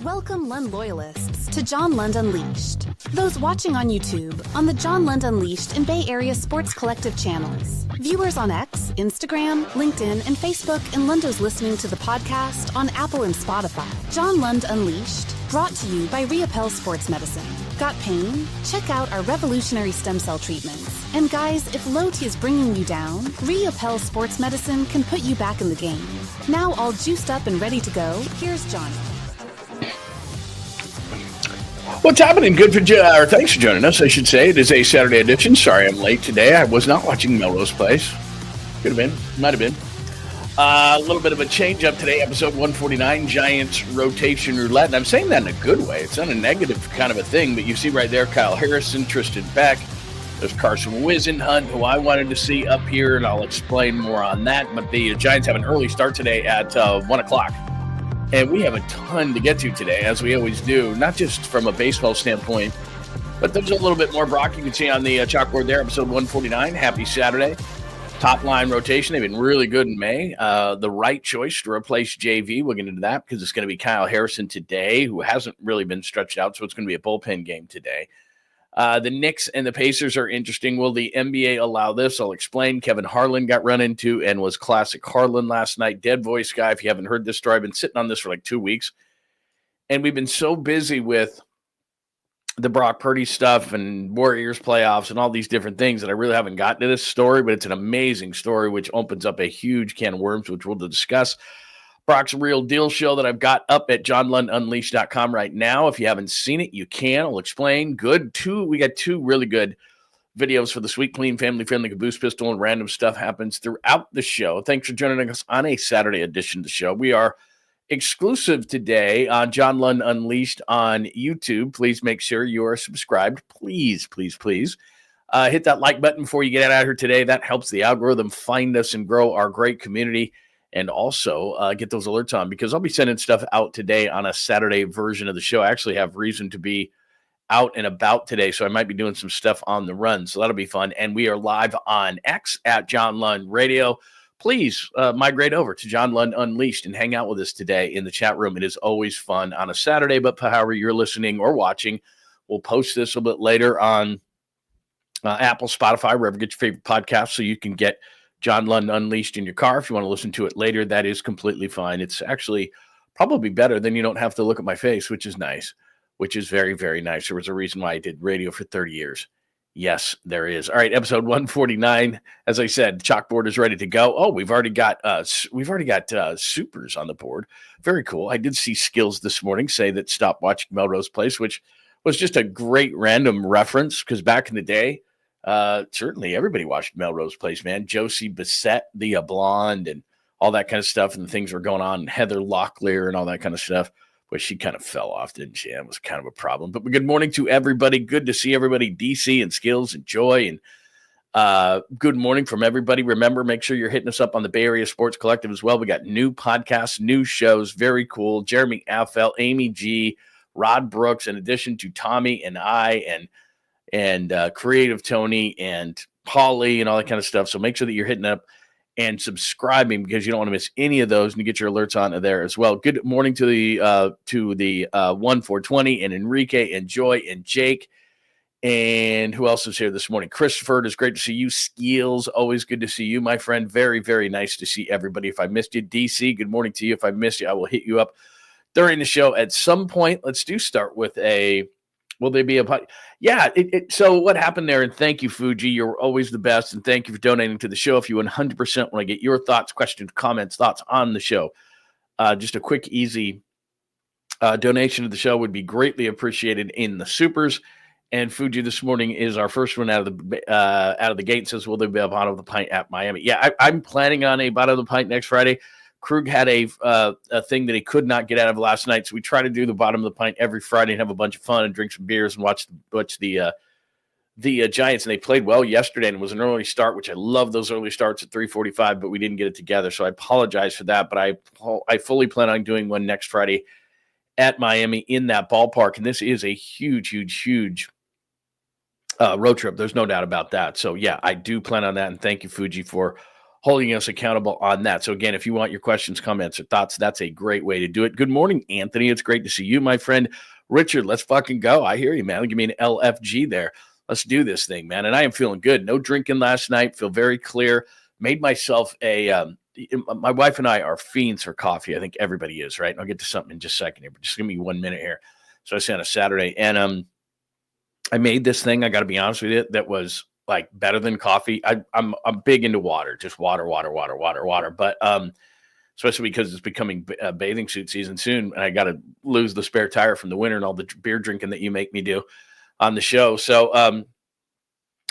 Welcome Lund loyalists to John Lund Unleashed. Those watching on YouTube, on the John Lund Unleashed and Bay Area Sports Collective channels. Viewers on X, Instagram, LinkedIn, and Facebook, and Lundos listening to the podcast on Apple and Spotify. John Lund Unleashed, brought to you by Reapel Sports Medicine. Got pain? Check out our revolutionary stem cell treatments. And guys, if low T is bringing you down, Reapel Sports Medicine can put you back in the game. Now all juiced up and ready to go, here's Johnny. What's happening? Thanks for joining us, I should say. It is a Saturday edition. Sorry I'm late today. I was not watching Melrose Place. Could have been. Might have been. A little bit of a change up today, episode 149, Giants Rotation Roulette. And I'm saying that in a good way. It's not a negative kind of a thing, but you see right there, Kyle Harrison, Tristan Beck. There's Carson Wisenhunt, who I wanted to see up here, and I'll explain more on that. But the Giants have an early start today at 1 o'clock. And we have a ton to get to today, as we always do, not just from a baseball standpoint, but there's a little bit more. Brock, you can see on the chalkboard there, episode 149. Happy Saturday. Top line rotation. They've been really good in May. The right choice to replace JV. We'll get into that because it's going to be Kyle Harrison today, who hasn't really been stretched out, so it's going to be a bullpen game today. The Knicks and the Pacers are interesting. Will the NBA allow this? I'll explain. Kevin Harlan got run into and was classic Harlan last night. Dead voice guy. If you haven't heard this story, I've been sitting on this for like 2 weeks. And we've been so busy with the Brock Purdy stuff and Warriors playoffs and all these different things that I really haven't gotten to this story, but it's an amazing story, which opens up a huge can of worms, which we'll discuss. Brock's Real Deal show that I've got up at johnlundunleashed.com right now. If you haven't seen it, you can. I'll explain. We got two really good videos for the sweet, clean, family-friendly caboose pistol, and random stuff happens throughout the show. Thanks for joining us on a Saturday edition of the show. We are exclusive today on John Lund Unleashed on YouTube. Please make sure you are subscribed. Please, please, please. Hit that like button before you get out of here today. That helps the algorithm find us and grow our great community. And also get those alerts on, because I'll be sending stuff out today on a Saturday version of the show. I actually have reason to be out and about today, so I might be doing some stuff on the run. So that'll be fun. And we are live on X at John Lund Radio. Please migrate over to John Lund Unleashed and hang out with us today in the chat room. It is always fun on a Saturday, but however you're listening or watching, we'll post this a bit later on Apple, Spotify, wherever you get your favorite podcast, so you can get John Lund Unleashed in your car. If you want to listen to it later, that is completely fine. It's actually probably better than you don't have to look at my face, which is nice, which is very, very nice. There was a reason why I did radio for 30 years. Yes, there is. All right, episode 149. As I said, the chalkboard is ready to go. Oh, we've already got supers on the board. Very cool. I did see Skills this morning say that stop watching Melrose Place, which was just a great random reference, because back in the day, certainly everybody watched Melrose Place, man. Josie Bissett, the blonde, and all that kind of stuff, and the things were going on, and Heather Locklear and all that kind of stuff. But she kind of fell off, didn't she? That was kind of a problem. But good morning to everybody. Good to see everybody. DC and Skills and Joy, and good morning from everybody. Remember, make sure you're hitting us up on the Bay Area Sports Collective as well. We got new podcasts, new shows, very cool. Jeremy Affel, Amy G, Rod Brooks, in addition to Tommy and I, and Creative Tony and Polly and all that kind of stuff. So make sure that you're hitting up and subscribing, because you don't want to miss any of those, and you get your alerts on there as well. Good morning to the 1420 and Enrique and Joy and Jake. And who else is here this morning? Christopher, it is great to see you. Skeels, always good to see you, my friend. Very, very nice to see everybody. If I missed you, DC, good morning to you. If I missed you, I will hit you up during the show at some point. Let's start with will they be a yeah, so what happened there, and thank you, Fuji. You're always the best, and thank you for donating to the show. If you 100% want to get your thoughts, questions, comments, thoughts on the show, just a quick, easy donation to the show would be greatly appreciated in the supers. And Fuji this morning is our first one out of the gate. Says, will there be a bottom of the pint at Miami? Yeah, I'm planning on a bottom of the pint next Friday. Krug had a thing that he could not get out of last night, so we try to do the bottom of the pint every Friday and have a bunch of fun and drink some beers and watch the Giants. And they played well yesterday, and it was an early start, which I love those early starts at 3:45, but we didn't get it together, so I apologize for that. But I fully plan on doing one next Friday at Miami in that ballpark, and this is a huge, huge, huge road trip. There's no doubt about that. So, yeah, I do plan on that, and thank you, Fuji, for holding us accountable on that. So again, if you want your questions, comments, or thoughts, that's a great way to do it. Good morning, Anthony. It's great to see you, my friend. Richard, let's fucking go. I hear you, man. Give me an LFG there. Let's do this thing, man. And I am feeling good. No drinking last night. Feel very clear. Made myself my wife and I are fiends for coffee. I think everybody is, right? And I'll get to something in just a second here, but just give me 1 minute here. So I say on a Saturday, and I made this thing, I got to be honest with you, that was like better than coffee. I'm big into water, just water. But especially because it's becoming bathing suit season soon, and I got to lose the spare tire from the winter and all the beer drinking that you make me do on the show. So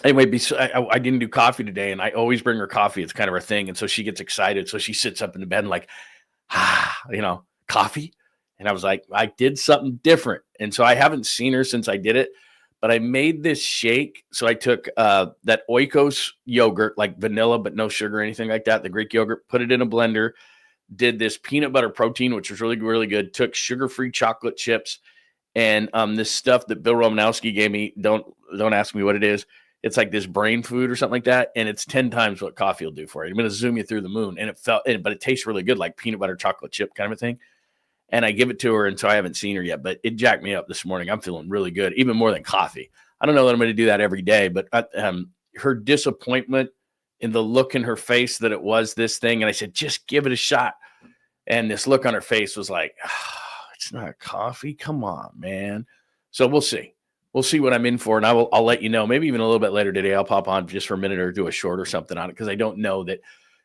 anyway, I didn't do coffee today, and I always bring her coffee. It's kind of her thing, and so she gets excited. So she sits up in the bed and like, coffee. And I was like, I did something different. And so I haven't seen her since I did it, but I made this shake. So I took that Oikos yogurt, like vanilla, but no sugar or anything like that, the Greek yogurt, put it in a blender, did this peanut butter protein, which was really, really good, took sugar-free chocolate chips, and this stuff that Bill Romanowski gave me, don't ask me what it is. It's like this brain food or something like that, and it's 10 times what coffee will do for you. I'm going to zoom you through the moon, and but it tastes really good, like peanut butter chocolate chip kind of a thing. And I give it to her, and so I haven't seen her yet, but it jacked me up this morning. I'm feeling really good, even more than coffee. I don't know that I'm going to do that every day, but her disappointment in the look in her face that it was this thing, and I said, just give it a shot. And this look on her face was like, it's not coffee. Come on, man. So we'll see. We'll see what I'm in for, and I'll let you know. Maybe even a little bit later today, I'll pop on just for a minute or do a short or something on it, because I don't know that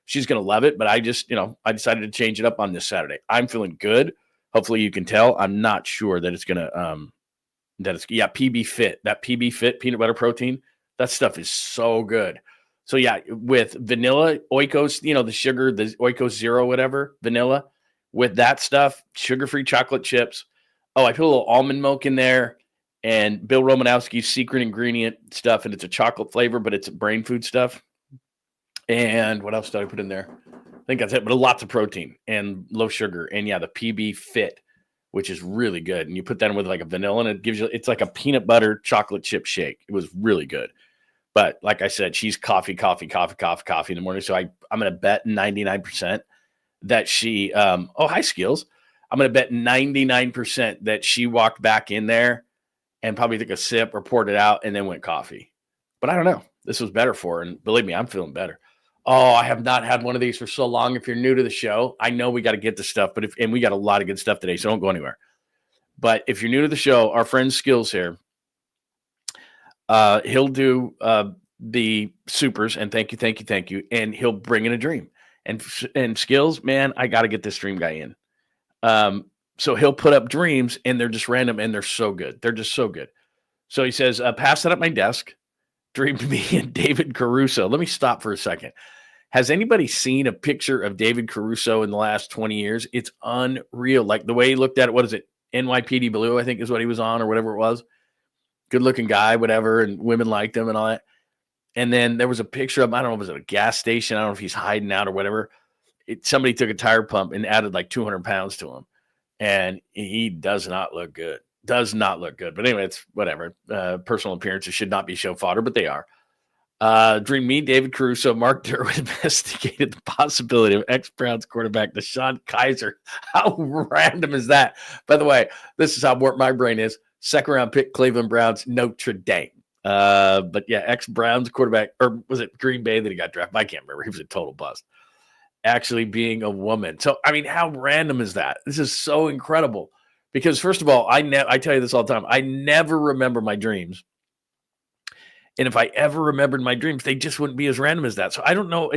she's going to love it, but I just, I decided to change it up on this Saturday. I'm feeling good. Hopefully you can tell. I'm not sure that it's going to, PB Fit, that PB Fit peanut butter protein, that stuff is so good. So yeah, with vanilla, Oikos, the sugar, the Oikos Zero, whatever, vanilla, with that stuff, sugar-free chocolate chips. Oh, I put a little almond milk in there, and Bill Romanowski's secret ingredient stuff, and it's a chocolate flavor, but it's brain food stuff. And what else did I put in there? I think that's it, but lots of protein and low sugar. And yeah, the PB Fit, which is really good. And you put that in with like a vanilla, and it gives you, it's like a peanut butter chocolate chip shake. It was really good. But like I said, she's coffee in the morning. So I'm going to bet 99% that she, hi Skills. I'm going to bet 99% that she walked back in there and probably took a sip or poured it out and then went coffee. But I don't know. This was better for her. And believe me, I'm feeling better. Oh, I have not had one of these for so long. If you're new to the show, I know we got to get the stuff, and we got a lot of good stuff today, so don't go anywhere. But if you're new to the show, our friend Skills here, he'll do the supers, and thank you, and he'll bring in a dream. And Skills, man, I got to get this dream guy in. So he'll put up dreams, and they're just random, and they're so good. They're just so good. So he says, pass that at my desk. Dreamed me and David Caruso. Let me stop for a second. Has anybody seen a picture of David Caruso in the last 20 years? It's unreal. Like the way he looked at it, what is it? NYPD Blue, I think is what he was on, or whatever it was. Good looking guy, whatever. And women liked him and all that. And then there was a picture of, I don't know, was it a gas station? I don't know if he's hiding out or whatever. Somebody took a tire pump and added like 200 pounds to him. And he does not look good. Does not look good. But anyway, it's whatever. Personal appearances should not be show fodder, but they are. Dream me, David Caruso, Mark Derwin investigated the possibility of ex-Browns quarterback DeShone Kizer. How random is that? By the way, this is how warped my brain is. Second round pick, Cleveland Browns, Notre Dame. But yeah, ex-Browns quarterback, or was it Green Bay that he got drafted? I can't remember. He was a total bust. Actually being a woman. So, I mean, how random is that? This is so incredible. Because first of all, I tell you this all the time. I never remember my dreams. And if I ever remembered my dreams, they just wouldn't be as random as that. So I don't know.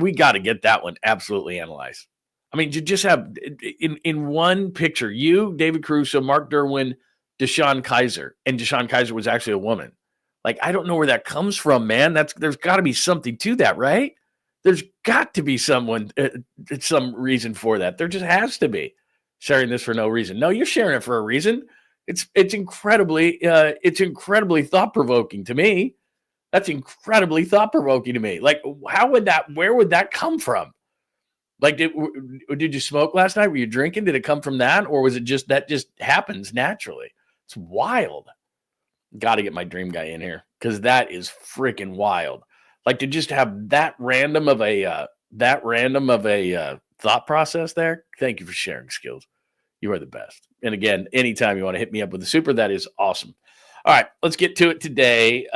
We got to get that one absolutely analyzed. I mean, you just have in one picture, you, David Caruso, Mark Derwin, DeShone Kizer, and DeShone Kizer was actually a woman. Like, I don't know where that comes from, man. There's got to be something to that, right? There's got to be some reason for that. There just has to be. Sharing this for no reason. No, you're sharing it for a reason. It's incredibly thought-provoking to me. That's incredibly thought-provoking to me. Like, where would that come from? Like, did you smoke last night? Were you drinking? Did it come from that? Or was it just happens naturally? It's wild. Got to get my dream guy in here because that is freaking wild. Like to just have that random of a thought process there. Thank you for sharing, Skills. You are the best. And again, anytime you want to hit me up with the super, that is awesome. All right, let's get to it today.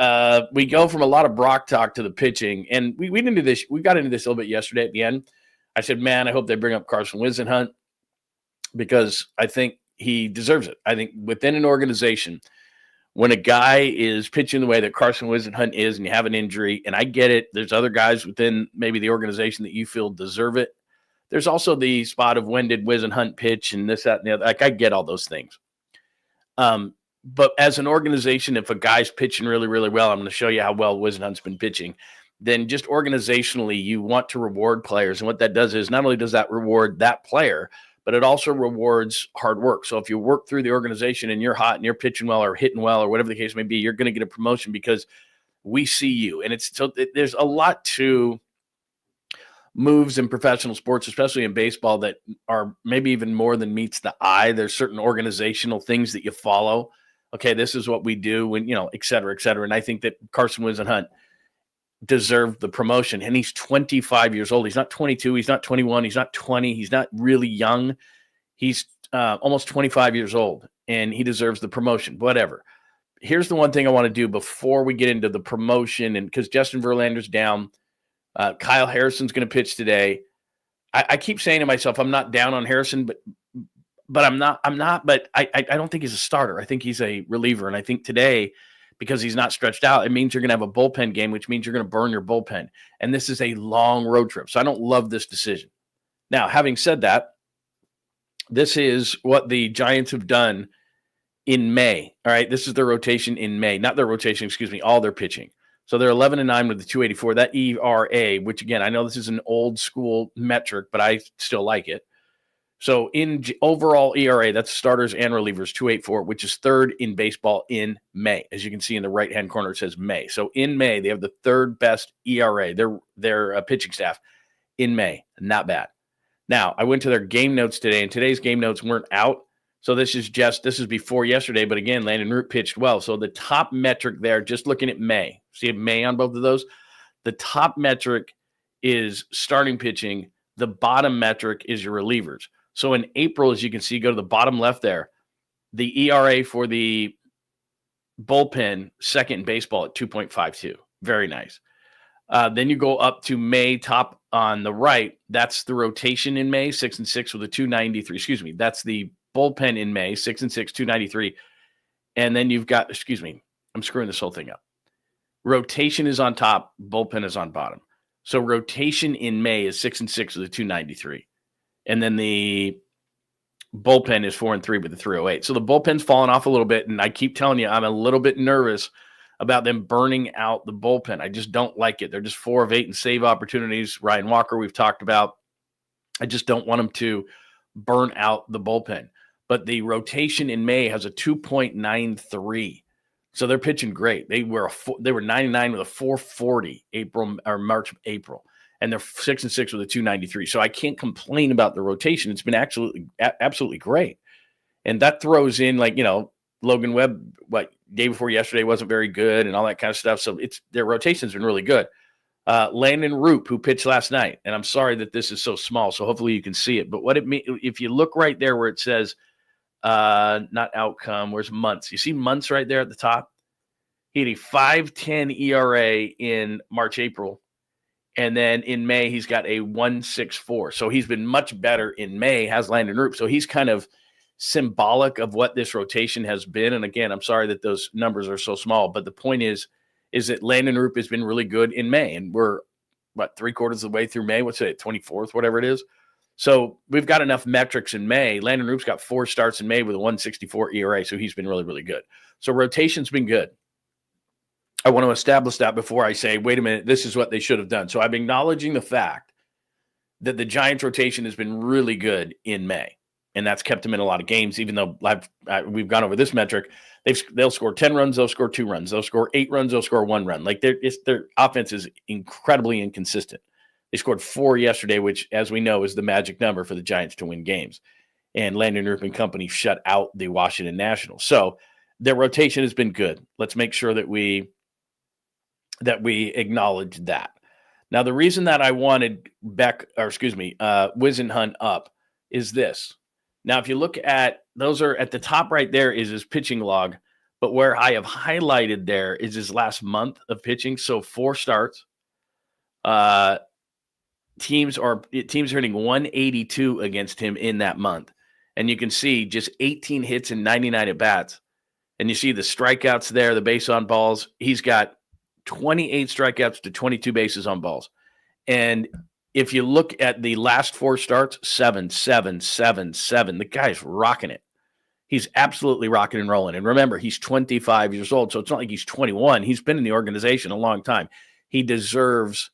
We go from a lot of Brock talk to the pitching, and we got into this a little bit yesterday at the end. I said, man, I hope they bring up Carson Whisenhunt because I think he deserves it. I think within an organization, when a guy is pitching the way that Carson Whisenhunt is and you have an injury, and I get it, there's other guys within maybe the organization that you feel deserve it. There's also the spot of when did Whisenhunt pitch and this, that, and the other. Like, I get all those things. But as an organization, if a guy's pitching really, really well, I'm going to show you how well Whisenhunt's been pitching, then just organizationally, you want to reward players. And what that does is not only does that reward that player, but it also rewards hard work. So if you work through the organization and you're hot and you're pitching well or hitting well or whatever the case may be, you're going to get a promotion because we see you. And there's a lot to moves in professional sports, especially in baseball, that are maybe even more than meets the eye. There's certain organizational things that you follow. Okay, this is what we do when, et cetera, et cetera. And I think that Carson Whisenhunt deserved the promotion. And he's 25 years old. He's not 22. He's not 21. He's not 20. He's not really young. He's almost 25 years old, and he deserves the promotion, whatever. Here's the one thing I want to do before we get into the promotion, and because Justin Verlander's down, Kyle Harrison's going to pitch today. I keep saying to myself, I'm not down on Harrison, but I'm not. But I don't think he's a starter. I think he's a reliever, and I think today, because he's not stretched out, it means you're going to have a bullpen game, which means you're going to burn your bullpen. And this is a long road trip, so I don't love this decision. Now, having said that, this is what the Giants have done in May. All right, this is their rotation in May. Not their rotation, excuse me, all their pitching. So they're 11-9 with the 284. That ERA, which again, I know this is an old school metric, but I still like it. So in overall ERA, that's starters and relievers, 284, which is third in baseball in May. As you can see in the right-hand corner, it says May. So in May, they have the third best ERA, their pitching staff in May. Not bad. Now, I went to their game notes today, and today's game notes weren't out. So this is before yesterday, but again, Landon Root pitched well. So the top metric there, just looking at May, see May on both of those? The top metric is starting pitching. The bottom metric is your relievers. So in April, as you can see, go to the bottom left there, the ERA for the bullpen, second in baseball at 2.52. Very nice. Then you go up to May, top on the right. That's the rotation in May, 6-6 with a 293. Excuse me. That's the bullpen in May, 6-6, 293. And then you've got, I'm screwing this whole thing up. Rotation is on top, bullpen is on bottom. So rotation in May is 6-6 with a 293. And then the bullpen is 4-3 with the 308. So the bullpen's fallen off a little bit, and I keep telling you, I'm a little bit nervous about them burning out the bullpen. I just don't like it. They're just 4 of 8 in save opportunities. Ryan Walker, we've talked about. I just don't want them to burn out the bullpen. But the rotation in May has a 2.93. So they're pitching great. They were 99 with a 440 March, April. And they're 6-6 with a 293. So I can't complain about the rotation. It's been absolutely great. And that throws in, Logan Webb, day before yesterday wasn't very good and all that kind of stuff. So their rotation's been really good. Landon Root, who pitched last night, and I'm sorry that this is so small, so hopefully you can see it. But what it means, if you look right there where it says, not outcome, where's months? You see months right there at the top? He had a 5.10 ERA in March, April. And then in May, he's got a 1.64. So he's been much better in May, has Landon Root. So he's kind of symbolic of what this rotation has been. And again, I'm sorry that those numbers are so small. But the point is that Landon Root has been really good in May. And we're, 3/4 of the way through May? What's it, 24th, whatever it is? So we've got enough metrics in May. Landon Root's got 4 starts in May with a 1.64 ERA. So he's been really, really good. So rotation's been good. I want to establish that before I say, wait a minute, this is what they should have done. So I'm acknowledging the fact that the Giants rotation has been really good in May, and that's kept them in a lot of games, even though we've gone over this metric. They'll score 10 runs, they'll score 2 runs. They'll score 8 runs, they'll score 1 run. Their offense is incredibly inconsistent. They scored 4 yesterday, which, as we know, is the magic number for the Giants to win games. And Landon Root and company shut out the Washington Nationals. So their rotation has been good. Let's make sure that we that we acknowledge that. Now, the reason that I wanted Whisenhunt up is this. Now, if you look at, those are at the top right there is his pitching log, but where I have highlighted there is his last month of pitching. So 4 starts. Teams are hitting 182 against him in that month. And you can see just 18 hits and 99 at-bats. And you see the strikeouts there, the base on balls. He's got 28 strikeouts to 22 bases on balls. And if you look at the last 4 starts, 7, 7, 7, 7. The guy's rocking it. He's absolutely rocking and rolling. And remember, he's 25 years old, so it's not like he's 21. He's been in the organization a long time. He deserves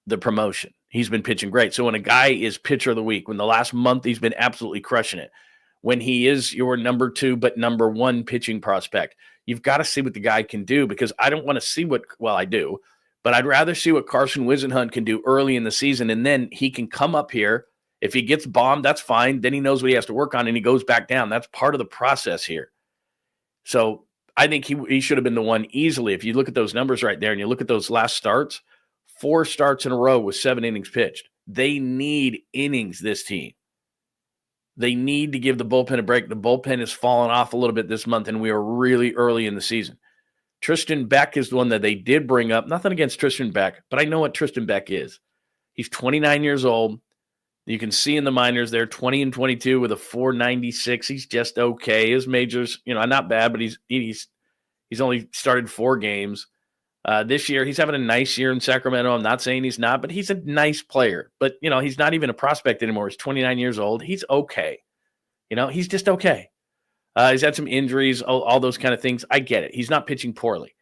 the promotion. He's been pitching great. So when a guy is pitcher of the week, when the last month he's been absolutely crushing it, when he is your number 2 but number 1 pitching prospect, you've got to see what the guy can do, because I don't want to see I do, but I'd rather see what Carson Whisenhunt can do early in the season, and then he can come up here. If he gets bombed, that's fine. Then he knows what he has to work on, and he goes back down. That's part of the process here. So I think he should have been the one easily. If you look at those numbers right there and you look at those last starts, 4 starts in a row with 7 innings pitched. They need innings, this team. They need to give the bullpen a break. The bullpen has fallen off a little bit this month, and we are really early in the season. Tristan Beck is the one that they did bring up. Nothing against Tristan Beck, but I know what Tristan Beck is. He's 29 years old. You can see in the minors there, 20 and 22 with a 496. He's just okay. His majors, not bad, but he's only started 4 games. This year, he's having a nice year in Sacramento. I'm not saying he's not, but he's a nice player. But, he's not even a prospect anymore. He's 29 years old. He's okay. He's just okay. He's had some injuries, all those kind of things. I get it. He's not pitching poorly.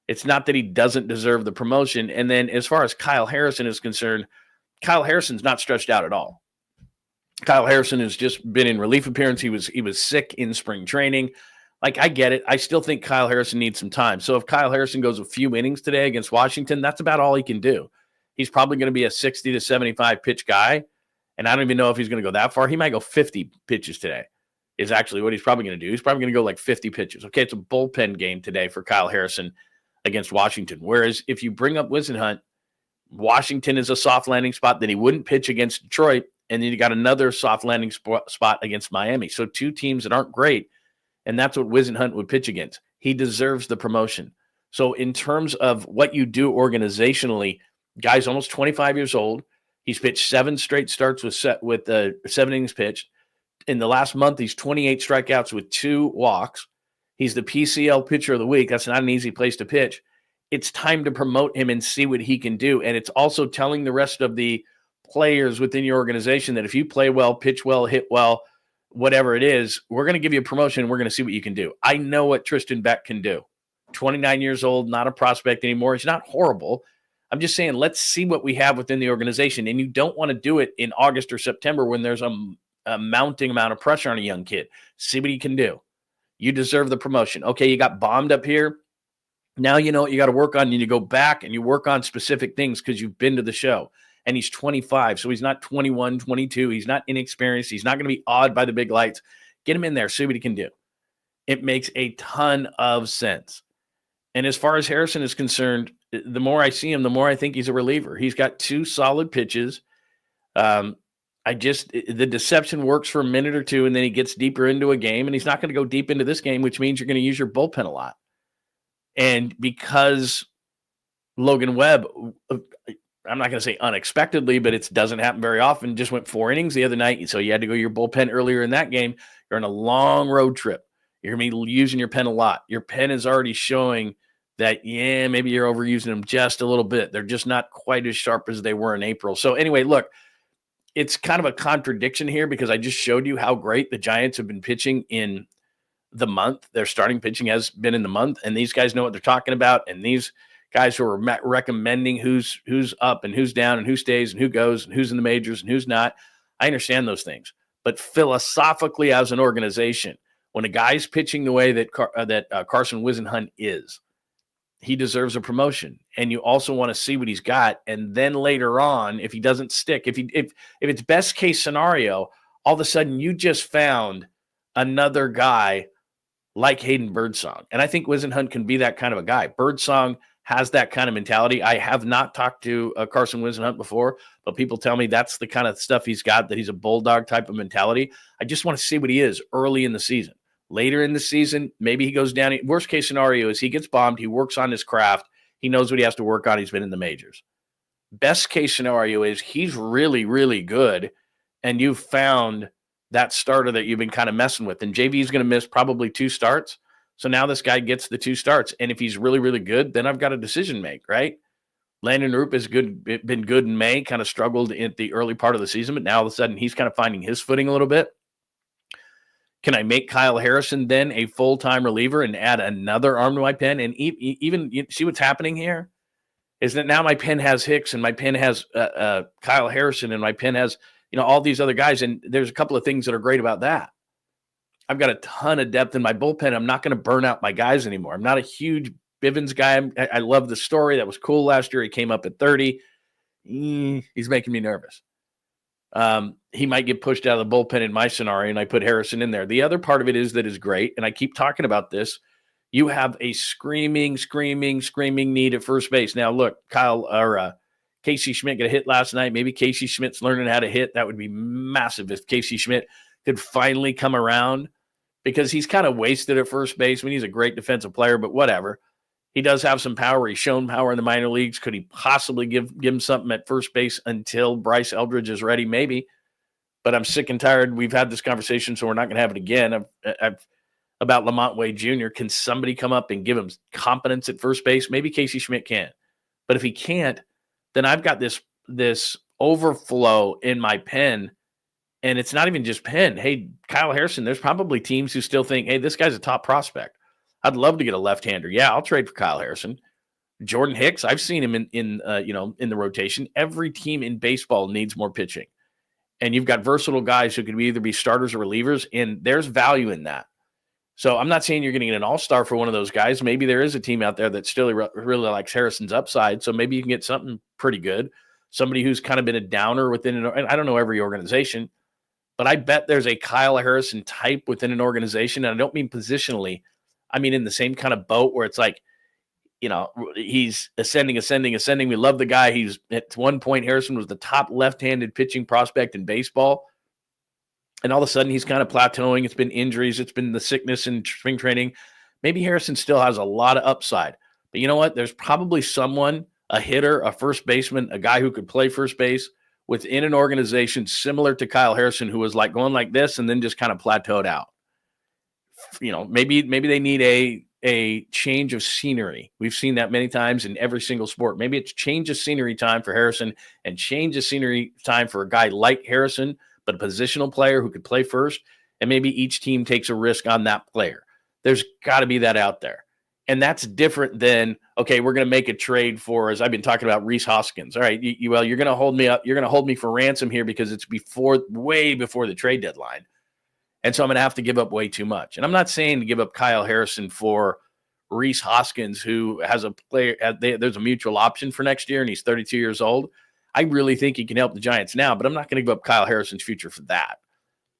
It's not that he doesn't deserve the promotion. And then as far as Kyle Harrison is concerned, Kyle Harrison's not stretched out at all. Kyle Harrison has just been in relief appearance. He was sick in spring training. I get it. I still think Kyle Harrison needs some time. So if Kyle Harrison goes a few innings today against Washington, that's about all he can do. He's probably going to be a 60 to 75 pitch guy. And I don't even know if he's going to go that far. He might go 50 pitches today is actually what he's probably going to do. He's probably going to go like 50 pitches. Okay, it's a bullpen game today for Kyle Harrison against Washington. Whereas if you bring up Whisenhunt, Washington is a soft landing spot. Then he wouldn't pitch against Detroit. And then you got another soft landing spot against Miami. So 2 teams that aren't great. And that's what Whisenhunt would pitch against. He deserves the promotion. So in terms of what you do organizationally, guy's almost 25 years old. He's pitched 7 straight starts with 7 innings pitched. In the last month, he's 28 strikeouts with 2 walks. He's the PCL pitcher of the week. That's not an easy place to pitch. It's time to promote him and see what he can do. And it's also telling the rest of the players within your organization that if you play well, pitch well, hit well, whatever it is, we're going to give you a promotion. We're going to see what you can do. I know what Tristan Beck can do. 29 years old, not a prospect anymore. He's not horrible. I'm just saying, let's see what we have within the organization. And you don't want to do it in August or September when there's a mounting amount of pressure on a young kid. See what he can do. You deserve the promotion. Okay, you got bombed up here. Now you know what you got to work on, and you go back and you work on specific things because you've been to the show. And he's 25, so he's not 21, 22. He's not inexperienced. He's not going to be awed by the big lights. Get him in there, see what he can do. It makes a ton of sense. And as far as Harrison is concerned, the more I see him, the more I think he's a reliever. He's got 2 solid pitches. The deception works for a minute or 2, and then he gets deeper into a game, and he's not going to go deep into this game, which means you're going to use your bullpen a lot. And because Logan Webb, I'm not going to say unexpectedly, but it doesn't happen very often, just went 4 innings the other night, so you had to go your bullpen earlier in that game. You're on a long road trip. You're going to be using your pen a lot. Your pen is already showing that, maybe you're overusing them just a little bit. They're just not quite as sharp as they were in April. So anyway, look, it's kind of a contradiction here because I just showed you how great the Giants have been pitching in the month. Their starting pitching has been in the month, and these guys know what they're talking about. And these guys who are recommending who's up and who's down and who stays and who goes and who's in the majors and who's not, I understand those things. But philosophically, as an organization, when a guy's pitching the way that Carson Whisenhunt is, he deserves a promotion. And you also want to see what he's got. And then later on, if he doesn't stick, if it's best case scenario, all of a sudden you just found another guy like Hayden Birdsong. And I think Whisenhunt can be that kind of a guy. Birdsong has that kind of mentality. I have not talked to Carson Whisenhunt before, but people tell me that's the kind of stuff he's got, that he's a bulldog type of mentality. I just want to see what he is early in the season. Later in the season, maybe he goes down. Worst case scenario is he gets bombed. He works on his craft. He knows what he has to work on. He's been in the majors. Best case scenario is he's really, really good, and you've found that starter that you've been kind of messing with. And JV is going to miss probably 2 starts. So now this guy gets the 2 starts. And if he's really, really good, then I've got a decision to make, right? Landon Roop has been good in May, kind of struggled in the early part of the season, but now all of a sudden he's kind of finding his footing a little bit. Can I make Kyle Harrison then a full-time reliever and add another arm to my pen? And even you see what's happening here is that now my pen has Hicks and my pen has Kyle Harrison and my pen has, all these other guys. And there's a couple of things that are great about that. I've got a ton of depth in my bullpen. I'm not going to burn out my guys anymore. I'm not a huge Bivens guy. I love the story. That was cool last year. He came up at 30. He's making me nervous. He might get pushed out of the bullpen in my scenario, and I put Harrison in there. The other part of it is great, and I keep talking about this. You have a screaming need at first base. Now, look, Casey Schmidt got a hit last night. Maybe Casey Schmidt's learning how to hit. That would be massive if Casey Schmidt could finally come around, because he's kind of wasted at first base. I mean, he's a great defensive player, but whatever. He does have some power. He's shown power in the minor leagues. Could he possibly give him something at first base until Bryce Eldridge is ready? Maybe. But I'm sick and tired. We've had this conversation, so we're not going to have it again. About Lamont Wade Jr. Can somebody come up and give him competence at first base? Maybe Casey Schmidt can. But if he can't, then I've got this overflow in my pen. And it's not even just pen. Hey, Kyle Harrison, there's probably teams who still think, hey, this guy's a top prospect. I'd love to get a left-hander. Yeah, I'll trade for Kyle Harrison. Jordan Hicks, I've seen him in the rotation. Every team in baseball needs more pitching. And you've got versatile guys who can either be starters or relievers, and there's value in that. So I'm not saying you're going to get an all-star for one of those guys. Maybe there is a team out there that still really likes Harrison's upside, so maybe you can get something pretty good. Somebody who's kind of been a downer within I don't know every organization, but I bet there's a Kyle Harrison type within an organization, and I don't mean positionally. I mean in the same kind of boat where it's like, he's ascending. We love the guy. He's at one point, Harrison was the top left-handed pitching prospect in baseball. And all of a sudden he's kind of plateauing. It's been injuries. It's been the sickness in spring training. Maybe Harrison still has a lot of upside, but you know what? There's probably someone, a hitter, a first baseman, a guy who could play first base within an organization similar to Kyle Harrison, who was like going like this and then just kind of plateaued out. Maybe they need a change of scenery. We've seen that many times in every single sport. Maybe it's change of scenery time for Harrison and change of scenery time for a guy like Harrison, but a positional player who could play first. And maybe each team takes a risk on that player. There's got to be that out there. And that's different than, okay, we're going to make a trade for, as I've been talking about, Rhys Hoskins. All right, you're going to hold me up. You're going to hold me for ransom here because it's way before the trade deadline. And so I'm going to have to give up way too much. And I'm not saying to give up Kyle Harrison for Rhys Hoskins, who has a player. There's a mutual option for next year, and he's 32 years old. I really think he can help the Giants now, but I'm not going to give up Kyle Harrison's future for that.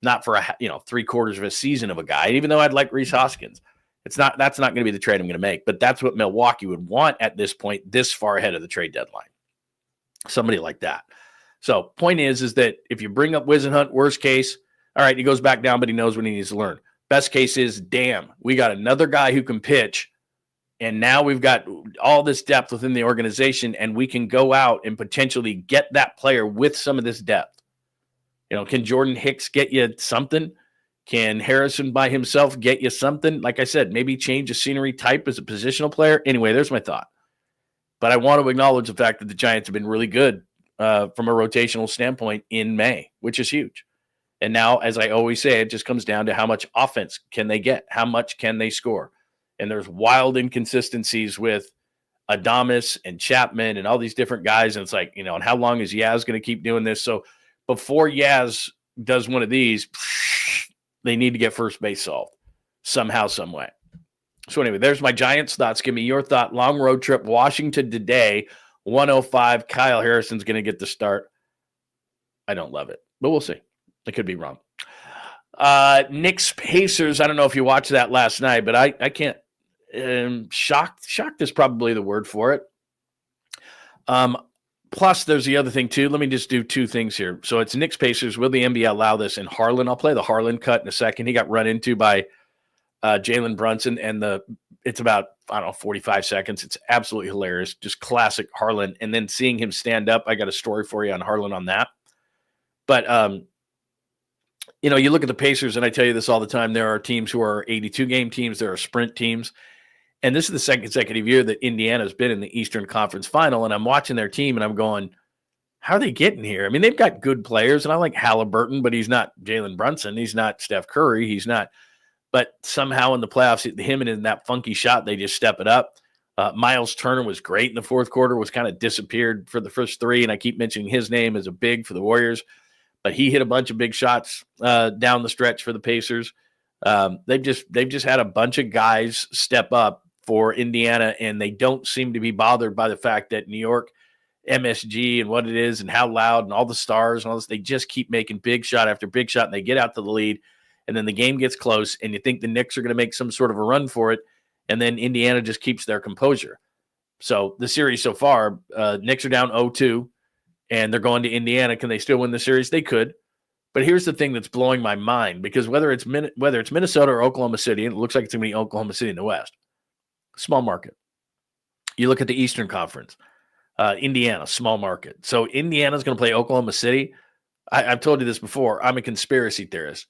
Not for three-quarters of a season of a guy, even though I'd like Rhys Hoskins. That's not going to be the trade I'm going to make, but that's what Milwaukee would want at this point, this far ahead of the trade deadline. Somebody like that. So point is that if you bring up Whisenhunt, worst case, all right, he goes back down, but he knows what he needs to learn. Best case is, damn, we got another guy who can pitch, and now we've got all this depth within the organization, and we can go out and potentially get that player with some of this depth. Can Jordan Hicks get you something? Can Harrison by himself get you something? Like I said, maybe change of scenery type as a positional player. Anyway, there's my thought. But I want to acknowledge the fact that the Giants have been really good from a rotational standpoint in May, which is huge. And now, as I always say, it just comes down to how much offense can they get? How much can they score? And there's wild inconsistencies with Adames and Chapman and all these different guys. And it's like, and how long is Yaz going to keep doing this? So before Yaz does one of these, they need to get first base solved somehow, some way. So anyway, there's my Giants thoughts. Give me your thought. Long road trip, Washington today, 105. Kyle Harrison's going to get the start. I don't love it, but we'll see. I could be wrong. Knicks Pacers. I don't know if you watched that last night, but I can't. Shocked is probably the word for it. Plus, there's the other thing, too. Let me just do two things here. So it's Knicks Pacers. Will the NBA allow this? And HARLAN, I'll play the HARLAN cut in a second. He got run into by Jalen Brunson, and it's about, 45 seconds. It's absolutely hilarious. Just classic HARLAN. And then seeing him stand up, I got a story for you on HARLAN on that. But, you look at the Pacers, and I tell you this all the time. There are teams who are 82-game teams. There are sprint teams. And this is the second consecutive year that Indiana's been in the Eastern Conference Final, and I'm watching their team, and I'm going, how are they getting here? I mean, they've got good players, and I like Halliburton, but he's not Jalen Brunson. He's not Steph Curry. He's not. But somehow in the playoffs, him and in that funky shot, they just step it up. Miles Turner was great in the fourth quarter, was kind of disappeared for the first three, and I keep mentioning his name as a big for the Warriors. But he hit a bunch of big shots down the stretch for the Pacers. They've just had a bunch of guys step up for Indiana, and they don't seem to be bothered by the fact that New York, MSG, and what it is, and how loud, and all the stars, and all this. They just keep making big shot after big shot, and they get out to the lead, and then the game gets close, and you think the Knicks are going to make some sort of a run for it, and then Indiana just keeps their composure. So the series so far, Knicks are down 0-2, and they're going to Indiana. Can they still win the series? They could. But here's the thing that's blowing my mind, because whether it's Minnesota or Oklahoma City, and it looks like it's going to be Oklahoma City in the West, small market. You look at the Eastern Conference, Indiana, small market. So Indiana's going to play Oklahoma City. I've told you this before. I'm a conspiracy theorist.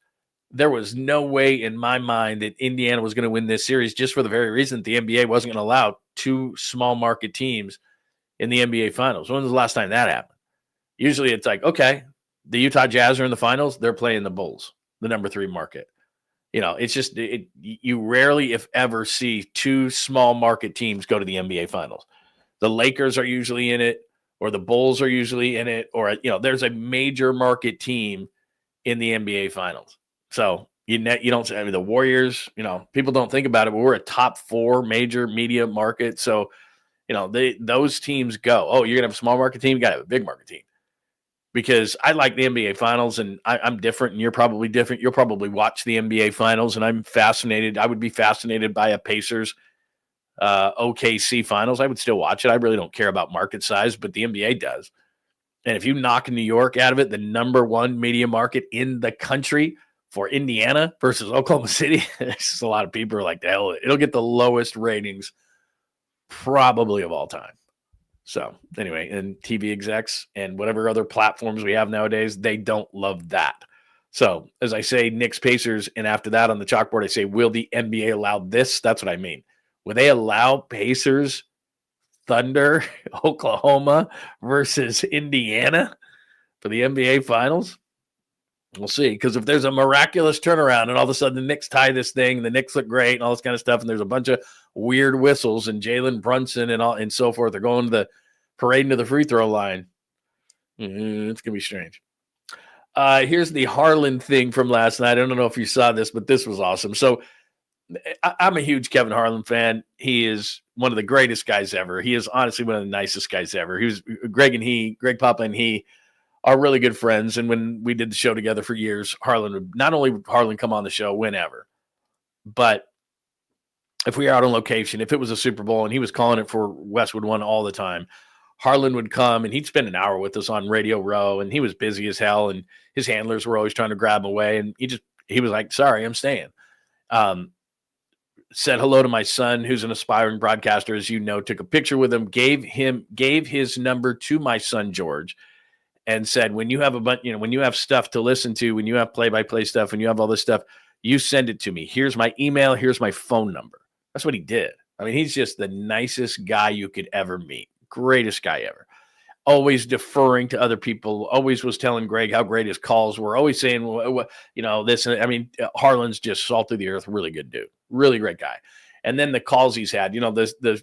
There was no way in my mind that Indiana was going to win this series, just for the very reason that the NBA wasn't going to allow two small market teams in the NBA Finals. When was the last time that happened? Usually it's like, okay, the Utah Jazz are in the finals. They're playing the Bulls, the number 3 market. It's just you rarely, if ever, see two small market teams go to the NBA Finals. The Lakers are usually in it, or the Bulls are usually in it, or there's a major market team in the NBA Finals. So you don't. I mean, the Warriors. People don't think about it, but we're a top 4 major media market. So those teams go. Oh, you're gonna have a small market team. You got to have a big market team. Because I like the NBA Finals, and I'm different, and you're probably different. You'll probably watch the NBA Finals, and I'm fascinated. I would be fascinated by a Pacers OKC Finals. I would still watch it. I really don't care about market size, but the NBA does. And if you knock New York out of it, the number 1 media market in the country for Indiana versus Oklahoma City, there's just a lot of people are like, the hell, it'll get the lowest ratings probably of all time. So anyway, and TV execs and whatever other platforms we have nowadays, they don't love that. So as I say, Knicks Pacers, and after that on the chalkboard, I say, will the NBA allow this? That's what I mean. Will they allow Pacers, Thunder, Oklahoma versus Indiana for the NBA Finals? We'll see. Because if there's a miraculous turnaround and all of a sudden the Knicks tie this thing, and the Knicks look great and all this kind of stuff, and there's a bunch of weird whistles and Jalen Brunson and so forth, they're going to the parade to the free throw line. It's going to be strange. Here's the HARLAN thing from last night. I don't know if you saw this, but this was awesome. So I'm a huge Kevin HARLAN fan. He is one of the greatest guys ever. He is honestly one of the nicest guys ever. Greg Papa and he are really good friends. And when we did the show together for years, not only would HARLAN come on the show whenever, but if we were out on location, if it was a Super Bowl and he was calling it for Westwood One all the time, HARLAN would come and he'd spend an hour with us on Radio Row, and he was busy as hell, and his handlers were always trying to grab him away, and he was like, sorry, I'm staying. Said hello to my son, who's an aspiring broadcaster, as you know, took a picture with him, gave his number to my son George, and said, when you have when you have stuff to listen to, when you have play-by-play stuff, when you have all this stuff, you send it to me. Here's my email. Here's my phone number. That's what he did. I mean, he's just the nicest guy you could ever meet. Greatest guy ever. Always deferring to other people. Always was telling Greg how great his calls were. Always saying, this. I mean, HARLAN's just salt of the earth. Really good dude. Really great guy. And then the calls he's had, not the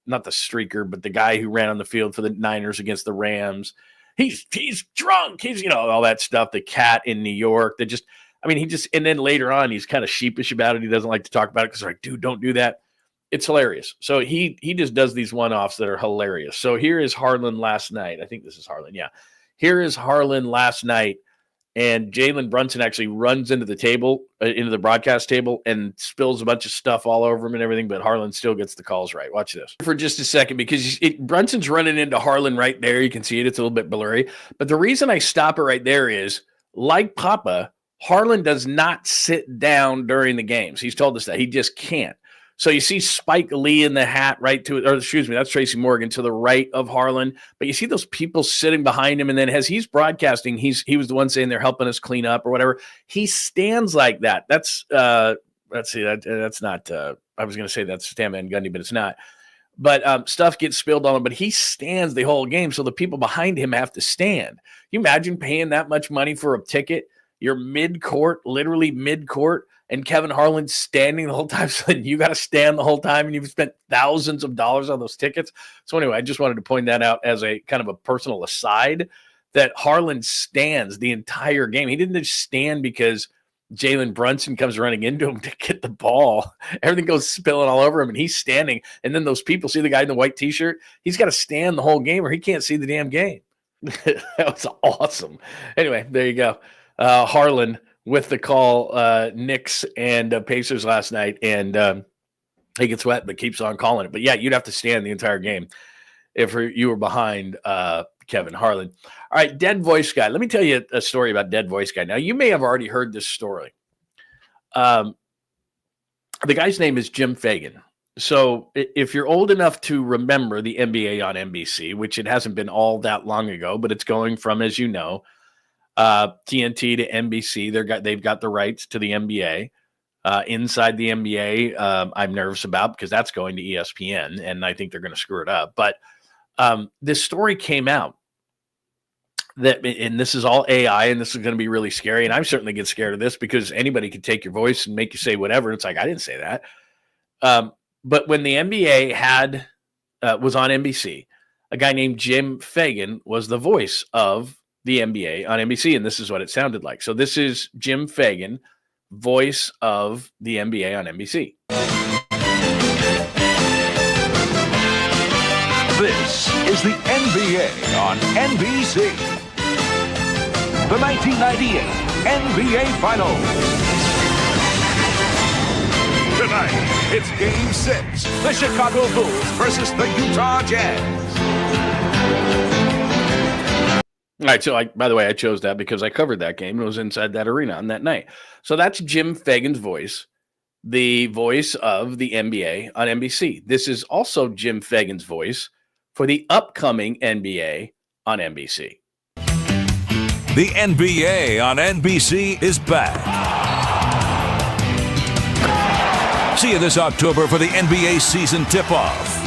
streaker, but the guy who ran on the field for the Niners against the Rams. He's drunk. He's, all that stuff. The cat in New York that just, and then later on, he's kind of sheepish about it. He doesn't like to talk about it because like, dude, don't do that. It's hilarious. So he just does these one-offs that are hilarious. So here is HARLAN last night. I think this is HARLAN. Yeah. Here is HARLAN last night and Jalen Brunson actually runs into the table, into the broadcast table, and spills a bunch of stuff all over him and everything, but Harlan still gets the calls right. Watch this for just a second, because Brunson's running into Harlan right there. You can see it. It's a little bit blurry. But the reason I stop it right there is, like Papa, Harlan does not sit down during the games. He's told us that. He just can't. So you see Spike Lee in the hat right to it, or excuse me, that's Tracy Morgan to the right of Harlan. But you see those people sitting behind him, and then as he's broadcasting, he was the one saying they're helping us clean up or whatever. He stands like that. That's let's see, that's not. I was going to say that's Stan Van Gundy, but it's not. But stuff gets spilled on him, but he stands the whole game, so the people behind him have to stand. Can you imagine paying that much money for a ticket? You're mid-court, literally mid-court, and Kevin Harlan's standing the whole time, so you got to stand the whole time, and you've spent thousands of dollars on those tickets. So anyway, I just wanted to point that out as a kind of a personal aside, that Harlan stands the entire game. He didn't just stand because Jalen Brunson comes running into him to get the ball. Everything goes spilling all over him, and he's standing. And then those people see the guy in the white T-shirt. He's got to stand the whole game, or he can't see the damn game. That was awesome. Anyway, there you go. Harlan with the call, Knicks and Pacers last night, and he gets wet but keeps on calling it. But yeah, you'd have to stand the entire game if you were behind Kevin Harlan. All right, Dead Voice Guy. Let me tell you a story about Dead Voice Guy. Now, you may have already heard this story. The guy's name is Jim Fagan. So if you're old enough to remember the NBA on NBC, which it hasn't been all that long ago, but it's going from, as you know, TNT to NBC. They've got the rights to the NBA. Inside the NBA, I'm nervous about, because that's going to ESPN, and I think they're going to screw it up. But this story came out and this is all AI, and this is going to be really scary. And I certainly get scared of this, because anybody could take your voice and make you say whatever. It's like, I didn't say that. But when the NBA was on NBC, a guy named Jim Fagan was the voice of the NBA on NBC, and this is what it sounded like. So this is Jim Fagan, voice of the NBA on NBC. This is the NBA on NBC. The 1998 NBA Finals. Tonight, it's Game 6. The Chicago Bulls versus the Utah Jazz. All right, so by the way, I chose that because I covered that game and was inside that arena on that night. So that's Jim Fagan's voice, the voice of the NBA on NBC. This is also Jim Fagan's voice for the upcoming NBA on NBC. The NBA on NBC is back. See you this October for the NBA season tip-off.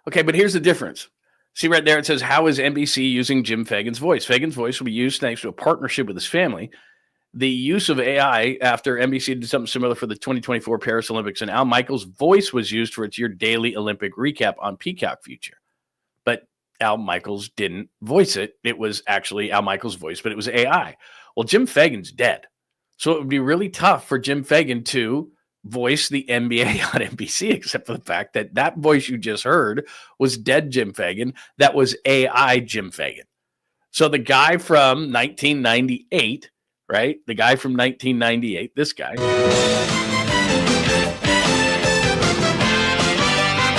Okay, but here's the difference. See right there, it says, how is NBC using Jim Fagan's voice? Fagan's voice will be used thanks to a partnership with his family. The use of AI after NBC did something similar for the 2024 Paris Olympics, and Al Michaels' voice was used for its Your Daily Olympic Recap on Peacock Future. But Al Michaels didn't voice it. It was actually Al Michaels' voice, but it was AI. Well, Jim Fagan's dead. So it would be really tough for Jim Fagan to voice the NBA on NBC, except for the fact that that voice you just heard was dead Jim Fagan. That was AI Jim Fagan. So the guy from 1998, right? The guy from 1998, this guy.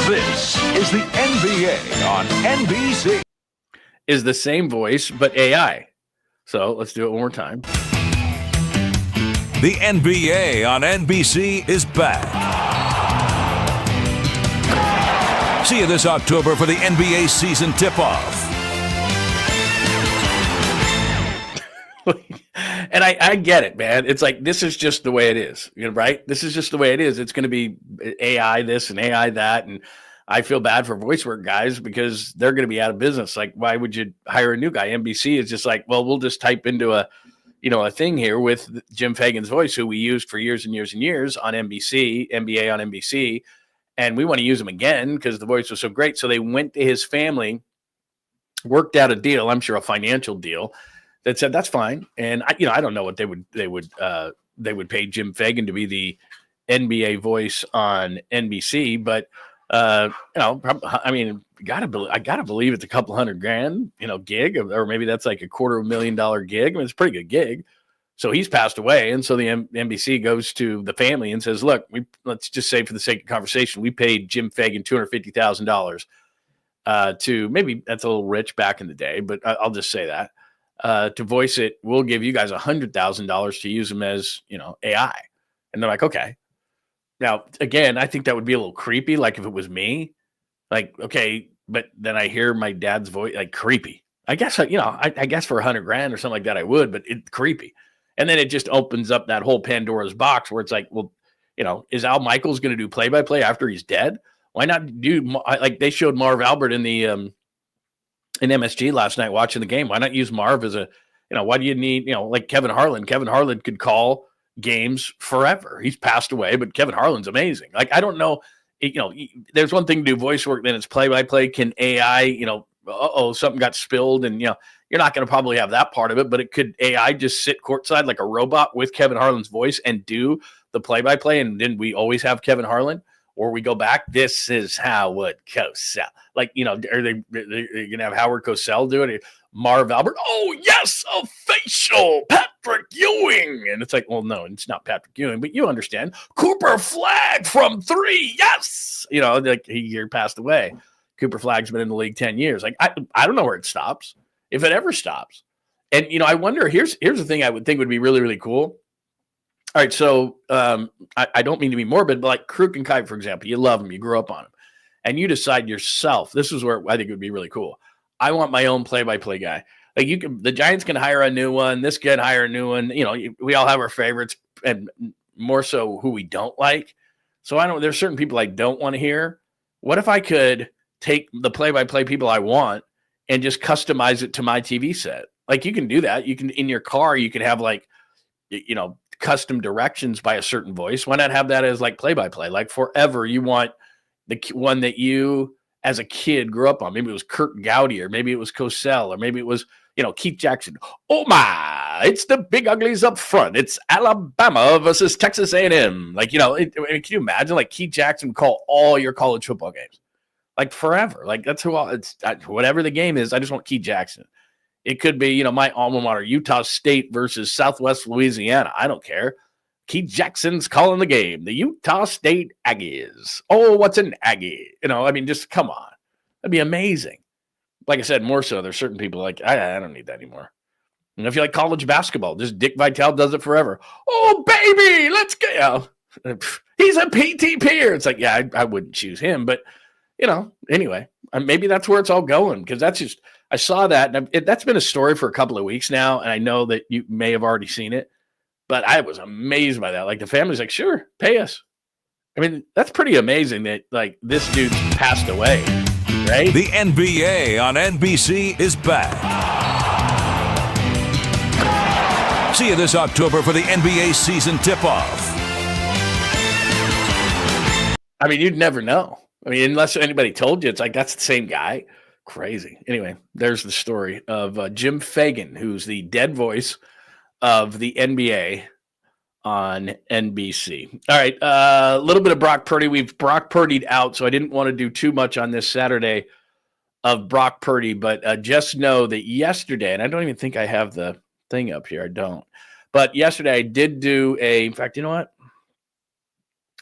This is the NBA on NBC. Is the same voice, but AI. So let's do it one more time. The NBA on NBC is back. See you this October for the NBA season tip-off. And I get it, man. It's like, this is just the way it is, right? This is just the way it is. It's going to be AI this and AI that. And I feel bad for voice work guys because they're going to be out of business. Like, why would you hire a new guy? NBC is just like, well, we'll just type into a thing here with Jim Fagan's voice, who we used for years and years and years on NBC, NBA on NBC. And we want to use him again because the voice was so great. So they went to his family, worked out a deal, I'm sure a financial deal, that said that's fine. And I don't know what they would pay Jim Fagan to be the NBA voice on NBC, but I gotta believe it's a couple $100,000, gig, or maybe that's like a $250,000 gig. I mean, it's a pretty good gig. So he's passed away, and so the NBC goes to the family and says, "Look, let's just say for the sake of conversation, we paid Jim Fagan $250,000 to maybe that's a little rich back in the day, but I'll just say that to voice it. We'll give you guys $100,000 to use them as AI." And they're like, "Okay." Now, again, I think that would be a little creepy. Like if it was me, like, okay, but then I hear my dad's voice, like creepy. I guess, I guess for $100,000 or something like that, I would, but it's creepy. And then it just opens up that whole Pandora's box where it's like, well, is Al Michaels going to do play-by-play after he's dead? Why not do, like they showed Marv Albert in the, in MSG last night watching the game. Why not use Marv as why do you need, like Kevin Harlan? Kevin Harlan could call games forever. He's passed away, but Kevin Harlan's amazing. Like, I don't know, there's one thing to do voice work, then it's play-by-play. Can AI, something got spilled and, you're not going to probably have that part of it, but it could AI just sit courtside like a robot with Kevin Harlan's voice and do the play-by-play. And then we always have Kevin Harlan, or we go back. This is Howard Cosell. Like, are they going to have Howard Cosell do it? Marv Albert. Oh yes. Official Patrick Ewing. And it's like, well, no, it's not Patrick Ewing, but you understand. Cooper Flagg from 3. Yes. Like he passed away. Cooper Flagg's been in the league 10 years. Like, I don't know where it stops, if it ever stops. And, I wonder, here's the thing I would think would be really, really cool. All right, so I don't mean to be morbid, but like Kruk and Kai, for example, you love them, you grew up on them, and you decide yourself, this is where I think it would be really cool. I want my own play-by-play guy. Like the Giants can hire a new one, this can hire a new one. We all have our favorites, and more so who we don't like. So there's certain people I don't want to hear. What if I could take the play-by-play people I want and just customize it to my TV set? Like you can do that. You can, in your car, you can have like, custom directions by a certain voice. Why not have that as like play-by-play? Like forever, you want the one that you as a kid grew up on. Maybe it was Kurt Gowdy, or maybe it was Cosell, or maybe it was, Keith Jackson. Oh my, it's the big uglies up front. It's Alabama versus Texas A&M. Like, can you imagine like Keith Jackson would call all your college football games? Like forever. Like that's whatever the game is. I just want Keith Jackson. It could be, my alma mater, Utah State versus Southwest Louisiana. I don't care. Keith Jackson's calling the game. The Utah State Aggies. Oh, what's an Aggie? Just come on. That'd be amazing. Like I said, more so, there's certain people like, I don't need that anymore. And if you like college basketball, just Dick Vitale does it forever. Oh, baby, let's go. He's a PTPer. It's like, yeah, I wouldn't choose him. But, anyway, maybe that's where it's all going, because that's just – I saw that, and that's been a story for a couple of weeks now, and I know that you may have already seen it, but I was amazed by that. Like, the family's like, sure, pay us. That's pretty amazing that, like, this dude's passed away, right? The NBA on NBC is back. See you this October for the NBA season tip-off. You'd never know. Unless anybody told you, it's like, that's the same guy. Crazy. Anyway, there's the story of Jim Fagan, who's the dead voice of the NBA on NBC. All right, a little bit of Brock Purdy. We've Brock Purdy'd out, so I didn't want to do too much on this Saturday of Brock Purdy, but just know that yesterday, and I don't even think I have the thing up here. I don't. But yesterday I did do in fact, you know what?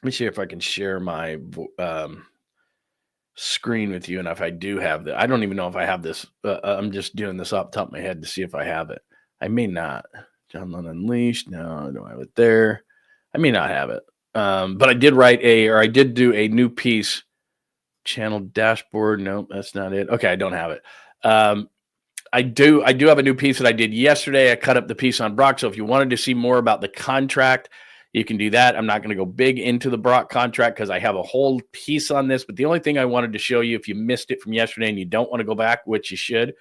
Let me see if I can share my screen with you, and if I do have I don't even know if I have this. I'm just doing this off the top of my head to see if I have it. I may not. John Lund Unleashed. No, I don't have it there. I may not have it. But I did I did do a new piece. Channel dashboard. Nope, that's not it. Okay, I don't have it. I do have a new piece that I did yesterday. I cut up the piece on Brock. So if you wanted to see more about the contract, you can do that. I'm not going to go big into the Brock contract because I have a whole piece on this. But the only thing I wanted to show you, if you missed it from yesterday and you don't want to go back, which you should,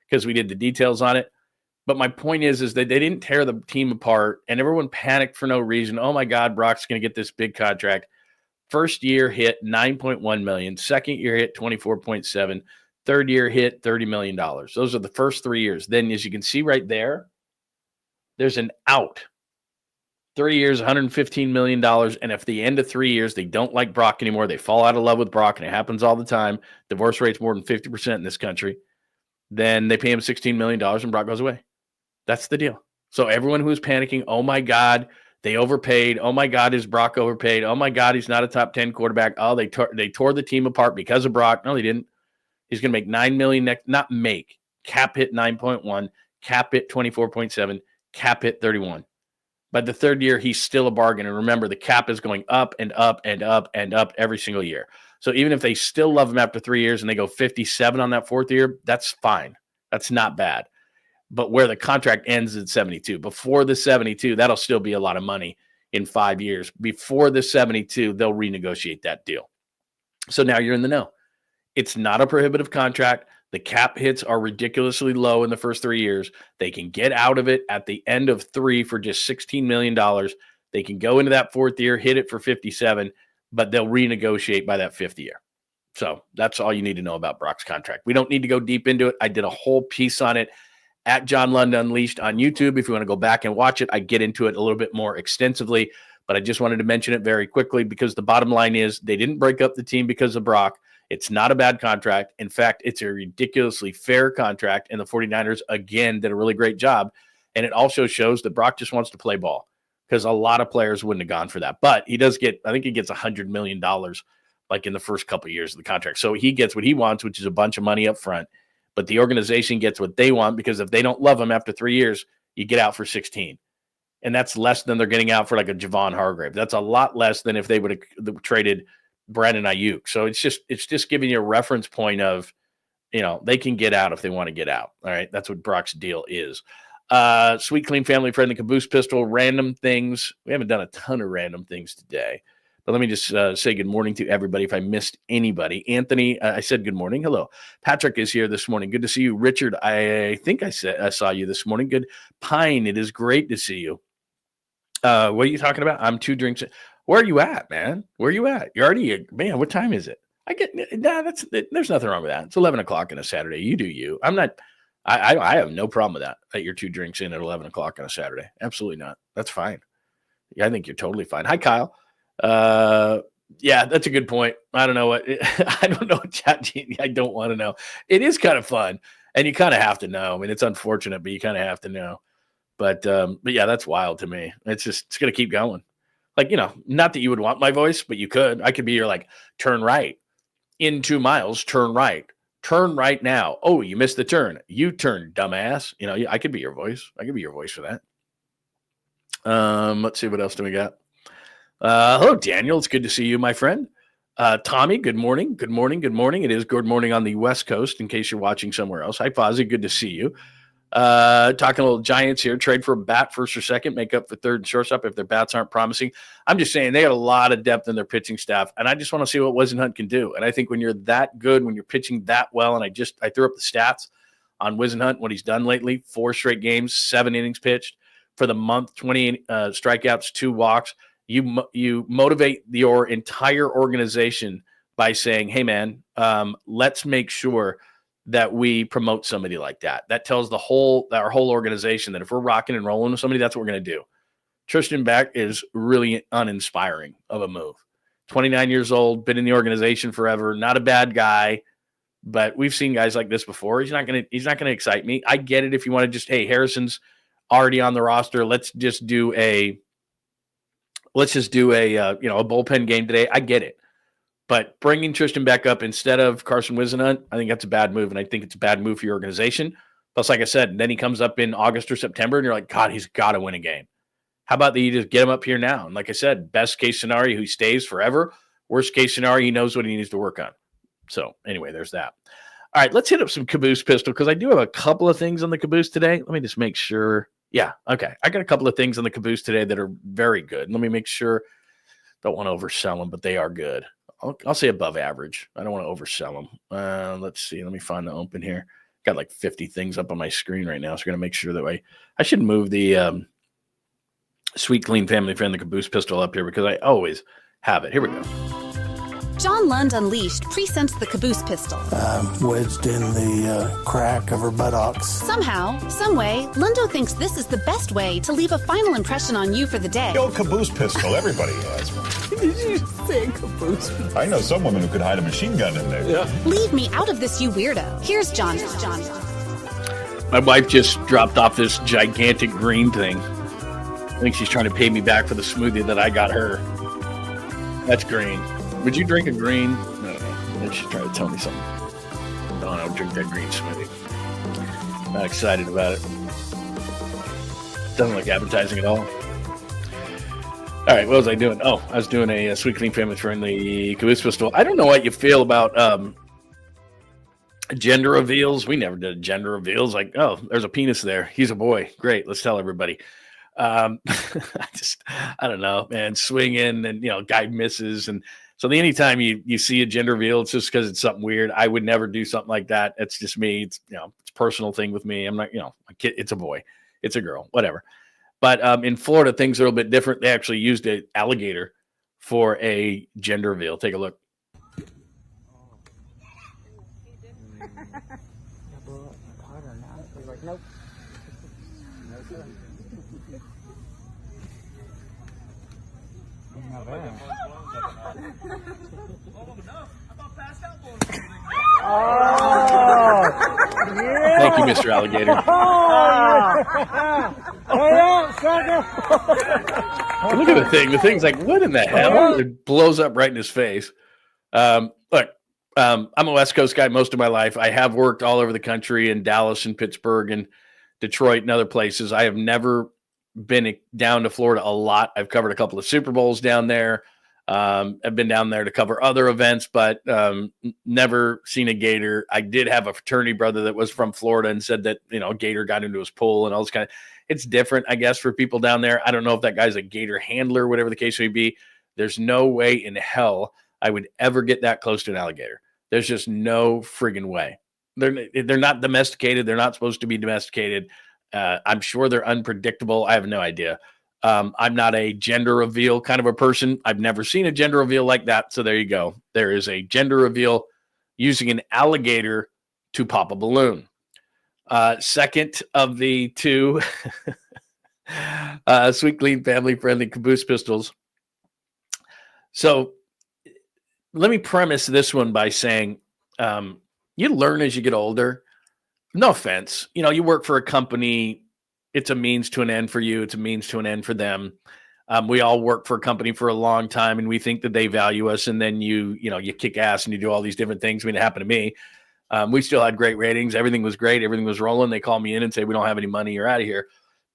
because we did the details on it. But my point is that they didn't tear the team apart, and everyone panicked for no reason. Oh my God, Brock's going to get this big contract. First year hit $9.1 million. Second year hit $24.7. Third year hit $30 million. Those are the first 3 years. Then, as you can see right there, there's an out 3 years, $115 million. And if at the end of 3 years they don't like Brock anymore, they fall out of love with Brock, and it happens all the time. Divorce rate's more than 50% in this country. Then they pay him $16 million and Brock goes away. That's the deal. So everyone who's panicking, oh my God, they overpaid. Oh my God, is Brock overpaid? Oh my God, he's not a top 10 quarterback. Oh, they tore the team apart because of Brock. No, they didn't. He's going to make $9 million next, not make, cap hit 9.1, cap hit 24.7, cap hit 31. By the third year, he's still a bargain. And remember, the cap is going up and up and up and up every single year. So even if they still love him after 3 years and they go 57 on that fourth year, that's fine. That's not bad. But where the contract ends at 72, before the 72, that'll still be a lot of money in 5 years. Before the 72, they'll renegotiate that deal. So now you're in the know. It's not a prohibitive contract. The cap hits are ridiculously low in the first 3 years. They can get out of it at the end of 3 for just $16 million. They can go into that fourth year, hit it for 57, but they'll renegotiate by that fifth year. So that's all you need to know about Brock's contract. We don't need to go deep into it. I did a whole piece on it at John Lund Unleashed on YouTube. If you want to go back and watch it, I get into it a little bit more extensively, but I just wanted to mention it very quickly because the bottom line is they didn't break up the team because of Brock. It's not a bad contract. In fact, it's a ridiculously fair contract, and the 49ers, again, did a really great job. And it also shows that Brock just wants to play ball because a lot of players wouldn't have gone for that. But he does get, I think he gets $100 million like in the first couple of years of the contract. So he gets what he wants, which is a bunch of money up front. But the organization gets what they want because if they don't love him after 3 years, you get out for 16. And that's less than they're getting out for like a Javon Hargrave. That's a lot less than if they would have traded Brandon Ayuk. So it's just giving you a reference point of, they can get out if they want to get out. All right. That's what Brock's deal is. Sweet, clean, family friendly Caboose pistol, random things. We haven't done a ton of random things today, but let me just say good morning to everybody. If I missed anybody, Anthony, I said good morning. Hello. Patrick is here this morning. Good to see you. Richard, I think I saw you this morning. Good. Pine, it is great to see you. What are you talking about? I'm 2 drinks. Where are you at, man? Where are you at? You're already, man, what time is it? There's nothing wrong with that. It's 11 o'clock on a Saturday. You do you. I have no problem with that you're 2 drinks in at 11 o'clock on a Saturday. Absolutely not. That's fine. Yeah, I think you're totally fine. Hi, Kyle. Yeah, that's a good point. I don't know what ChatGPT. I don't want to know. It is kind of fun, and you kind of have to know. I mean, it's unfortunate, but you kind of have to know. But yeah, that's wild to me. It's going to keep going. Like, not that you would want my voice, but you could. I could be your turn right. In 2 miles, turn right. Turn right now. Oh, you missed the turn. You turn, dumbass. I could be your voice. I could be your voice for that. Let's see, what else do we got? Hello, Daniel. It's good to see you, my friend. Tommy, good morning. Good morning. Good morning. It is good morning on the West Coast, in case you're watching somewhere else. Hi, Fozzie. Good to see you. Talking a little Giants here. Trade for a bat first or second, make up for third and shortstop if their bats aren't promising. I'm just saying they got a lot of depth in their pitching staff, and I just want to see what Wisenhunt can do. And I think when you're that good, when you're pitching that well, and I threw up the stats on Wisenhunt, what he's done lately, 4 straight games, 7 innings pitched for the month, 20 strikeouts, 2 walks. You motivate your entire organization by saying, hey, man, let's make sure that we promote somebody like that. That tells our whole organization that if we're rocking and rolling with somebody, that's what we're going to do. Tristan Beck is really uninspiring of a move. 29 years old, been in the organization forever, not a bad guy, but we've seen guys like this before. He's not going to excite me. I get it if you want to just, hey, Harrison's already on the roster. Let's just do a bullpen game today. I get it. But bringing Tristan Beck up instead of Carson Wisenhunt, I think that's a bad move, and I think it's a bad move for your organization. Plus, like I said, then he comes up in August or September, and you're like, God, he's got to win a game. How about that you just get him up here now? And like I said, best case scenario, he stays forever. Worst case scenario, he knows what he needs to work on. So anyway, there's that. All right, let's hit up some Caboose pistol because I do have a couple of things on the Caboose today. Let me just make sure. Yeah, okay. I got a couple of things on the Caboose today that are very good. Let me make sure. Don't want to oversell them, but they are good. I'll say above average. I don't want to oversell them. Let's see. Let me find the open here. Got like 50 things up on my screen right now, so we're going to make sure that I should move the sweet, clean, family friendly Caboose pistol up here because I always have it. Here we go. John Lund Unleashed presents the CABOOSE pistol. Wedged in the crack of her buttocks. Somehow, someway, Lundo thinks this is the best way to leave a final impression on you for the day. The old caboose pistol, everybody has one. Did you say caboose? I know some women who could hide a machine gun in there. Yeah. Leave me out of this, you weirdo. Here's John. My wife just dropped off this gigantic green thing. I think she's trying to pay me back for the smoothie that I got her. That's green. Would you drink a green? No. Maybe she's trying to tell me something. No, I don't drink that green smoothie. Not excited about it. Doesn't look appetizing at all. All right, what was I doing? Oh, I was doing a Sweet Clean Family Friendly CABOOSE pistol. I don't know what you feel about gender reveals. We never did gender reveals. Like, oh, there's a penis there. He's a boy. Great. Let's tell everybody. I don't know, man. Swinging and guy misses, and so anytime you see a gender reveal, it's just because it's something weird. I would never do something like that. It's just me. It's it's a personal thing with me. I'm not a kid. It's a boy. It's a girl. Whatever. But in Florida, things are a little bit different. They actually used an alligator for a gender reveal. Take a look. Nope. Thank you, Mr. Alligator. Look at the thing. The thing's like, what in the hell? It blows up right in his face. Look, I'm a West Coast guy most of my life. I have worked all over the country in Dallas and Pittsburgh and Detroit and other places. I have never been down to Florida a lot. I've covered a couple of Super Bowls down there. I've been down there to cover other events, but never seen a gator. I did have a fraternity brother that was from Florida and said that, a gator got into his pool and all this kind of, it's different, I guess, for people down there. I don't know if that guy's a gator handler, whatever the case may be. There's no way in hell I would ever get that close to an alligator. There's just no friggin' way. They're not domesticated. They're not supposed to be domesticated. I'm sure they're unpredictable. I have no idea. I'm not a gender reveal kind of a person. I've never seen a gender reveal like that. So there you go. There is a gender reveal using an alligator to pop a balloon. Second of the two Sweet Clean Family Friendly CABOOSE pistols. So let me premise this one by saying you learn as you get older. No offense. You work for a company. It's a means to an end for you. It's a means to an end for them. We all work for a company for a long time, and we think that they value us. And then you kick ass and you do all these different things. I mean, it happened to me. We still had great ratings. Everything was great. Everything was rolling. They call me in and say, we don't have any money. You're out of here.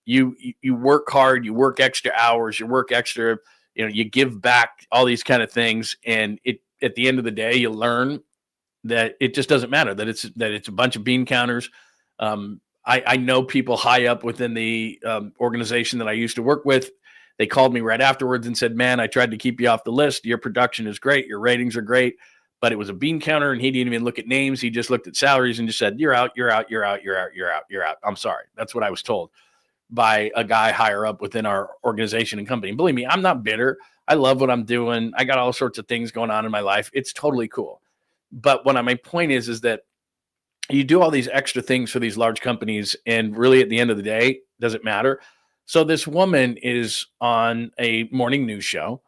You work hard. You work extra hours. You work extra, you give back, all these kind of things. And at the end of the day, you learn that it just doesn't matter, that it's a bunch of bean counters. I know people high up within the organization that I used to work with. They called me right afterwards and said, man, I tried to keep you off the list. Your production is great. Your ratings are great. But it was a bean counter, and he didn't even look at names. He just looked at salaries and just said, you're out, you're out, you're out, you're out, you're out, you're out. I'm sorry. That's what I was told by a guy higher up within our organization and company. And believe me, I'm not bitter. I love what I'm doing. I got all sorts of things going on in my life. It's totally cool. But my point is that you do all these extra things for these large companies, and really at the end of the day, does it matter? So this woman is on a morning news show,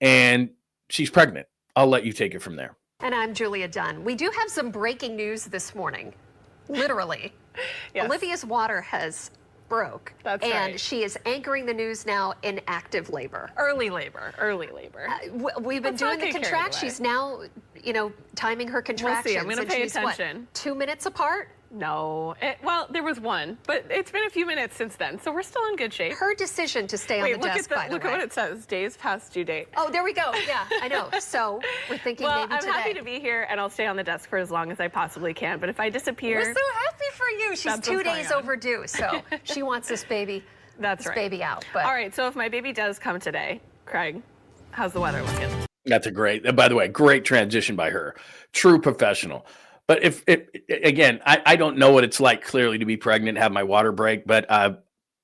and she's pregnant. I'll let you take it from there. And I'm Julia Dunn. We do have some breaking news this morning. Literally. Yes. Olivia's water has broke. That's and right. She is anchoring the news now in active labor. Early labor. We've been doing the contractions. She's now, timing her contractions. We'll see. I'm going to pay attention. What, 2 minutes apart? No. Well, there was one, but it's been a few minutes since then, so we're still in good shape. Her decision to stay on the desk, by the way. Look at what it says. Days past due date. Oh, there we go. Yeah, I know. So we're thinking maybe today. I'm happy to be here, and I'll stay on the desk for as long as I possibly can. But if I disappear... We're so happy for you. She's 2 days overdue, so she wants this baby, baby out. But. All right, so if my baby does come today, Craig, how's the weather looking? That's by the way, great transition by her. True professional. But again, I don't know what it's like clearly to be pregnant, have my water break, but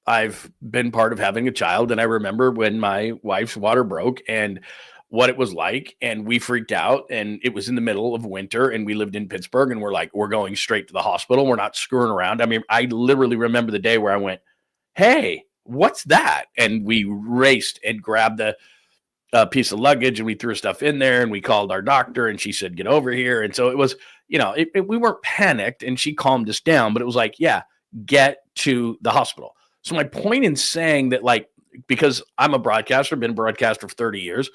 I've been part of having a child, and I remember when my wife's water broke, and what it was like, and we freaked out, and it was in the middle of winter, and we lived in Pittsburgh, and we're like, we're going straight to the hospital. We're not screwing around. I mean, I literally remember the day where I went, hey, what's that? And we raced and grabbed the piece of luggage, and we threw stuff in there, and we called our doctor, and she said, get over here. And so it was, we weren't panicked, and she calmed us down, but it was like, yeah, get to the hospital. So my point in saying that, like, because I'm a broadcaster, been a broadcaster for 30 years,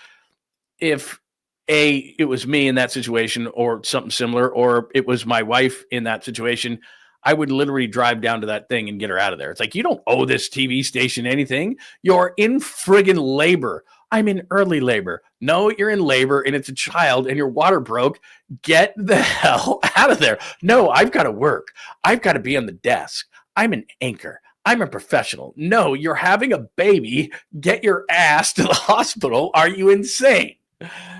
if it was me in that situation or something similar, or it was my wife in that situation, I would literally drive down to that thing and get her out of there. It's like, you don't owe this TV station anything. You're in friggin' labor. I'm in early labor. No, you're in labor and it's a child and your water broke. Get the hell out of there. No, I've got to work. I've got to be on the desk. I'm an anchor. I'm a professional. No, you're having a baby. Get your ass to the hospital. Are you insane?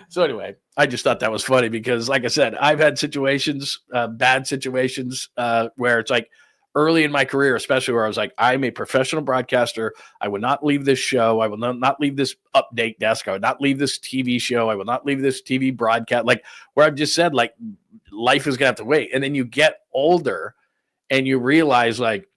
So anyway, I just thought that was funny because, like I said, I've had situations, bad situations, where it's like early in my career, especially where I was like, I'm a professional broadcaster. I would not leave this show. I will not leave this update desk. I would not leave this TV show. I will not leave this TV broadcast. Like where I've just said, like, life is going to have to wait. And then you get older and you realize, like,